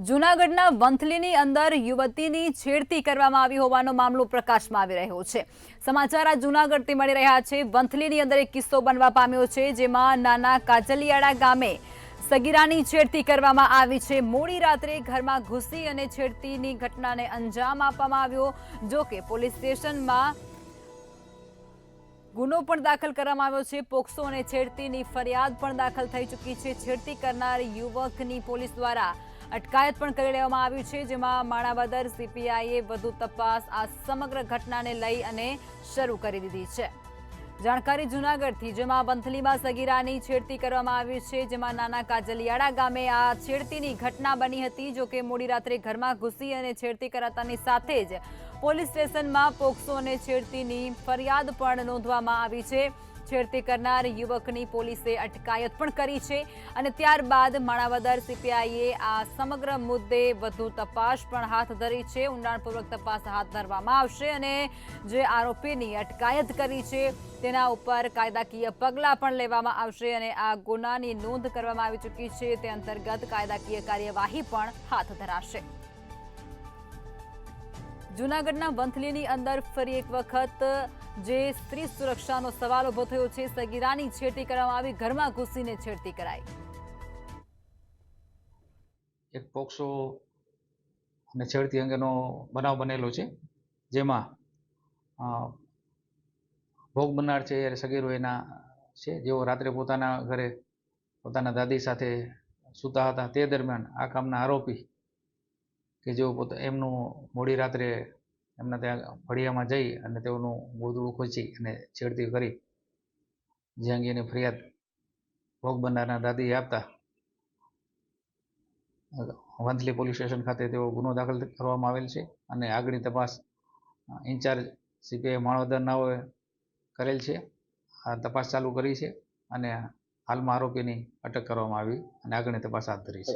જૂનાગઢના વંથલીની અંદર યુવતીની છેડતી કરવામાં આવી હોવાનો મામલો પ્રકાશમાં આવી રહ્યો છે। સમાચાર આ જૂનાગઢથી મળી રહ્યા છે। વંથલીની અંદર એક કિસ્સો બનવા પામ્યો છે, જેમાં નાના કાજલિયાડા ગામે સગીરાની છેડતી કરવામાં આવી છે। મોડી રાત્રે ઘરમાં ઘૂસી અને છેડતીની ઘટનાને અંજામ આપવામાં આવ્યો। જો કે પોલીસ સ્ટેશનમાં ગુનો પણ દાખલ કરવામાં આવ્યો છે। પોક્સો અને છેડતીની ફરિયાદ પણ દાખલ થઈ ચૂકી છે। છેડતી કરનાર યુવકની પોલીસ દ્વારા અટકાયત પણ કરી લેવામાં આવી છે, જેમાં માણાવદર સીપીઆઈએ વધુ તપાસ આ સમગ્ર ઘટનાને લઈ અને શરૂ કરી દીધી છે। જાણકારી જૂનાગઢથી, જેમાં વંથલીમાં સગીરાની છેડતી કરવામાં આવી છે, જેમાં નાના કાજલિયાડા ગામે આ છેડતીની ઘટના બની હતી। જો કે મોડી રાત્રે ઘરમાં ઘૂસી અને છેડતી કરાતાની સાથે જ પોલીસ સ્ટેશનમાં પોક્સો અને છેડતીની ફરિયાદ પણ નોંધવામાં આવી છે। છેડતી કરનાર યુવકની પોલીસે અટકાયત પણ કરી છે અને ત્યારબાદ માણાવદર સીપીઆઈએ આ સમગ્ર મુદ્દે વધુ તપાસ પણ હાથ ધરી છે। ઊંડાણપૂર્વક તપાસ હાથ ધરવામાં આવશે અને જે આરોપીની અટકાયત કરી છે તેના ઉપર કાયદાકીય પગલાં પણ લેવામાં આવશે અને આ ગુનાની નોંધ કરવામાં આવી ચૂકી છે। તે અંતર્ગત કાયદાકીય કાર્યવાહી પણ હાથ ધરાશે। જૂનાગઢના વંથલીની અંદર ફરી એક વખત જે સ્ત્રી સુરક્ષાનો સવાલ ઉભો થયો છે। સગીરાની છેડતી કરવામાં આવી, ઘરમાં ઘૂસીને છેડતી કરાઈ। એક પોક્સો અને છેડતી અંગેનો બનાવ બનેલો છે, જેમાં ભોગ બનનાર છે એ સગીરો એના છે, જેઓ રાત્રે પોતાના ઘરે પોતાના દાદી સાથે સૂતા હતા। તે દરમિયાન આ કામના આરોપી કે જેઓ એમનું મોડી રાત્રે એમના ત્યાં ફળિયામાં જઈ અને તેઓનું ગોદડું ખોચી અને છેડતી કરી, જે અંગેની ફરિયાદ ભોગ બનનારના દાદીએ આપતા વંથલી પોલીસ સ્ટેશન ખાતે તેઓ ગુનો દાખલ કરવામાં આવેલ છે અને આગળની તપાસ ઇન્ચાર્જ સીપીઆઈ માણાવદરનાઓએ કરેલ છે। આ તપાસ ચાલુ કરી છે અને હાલમાં આરોપીની અટક કરવામાં આવી અને આગળની તપાસ હાથ ધરી છે।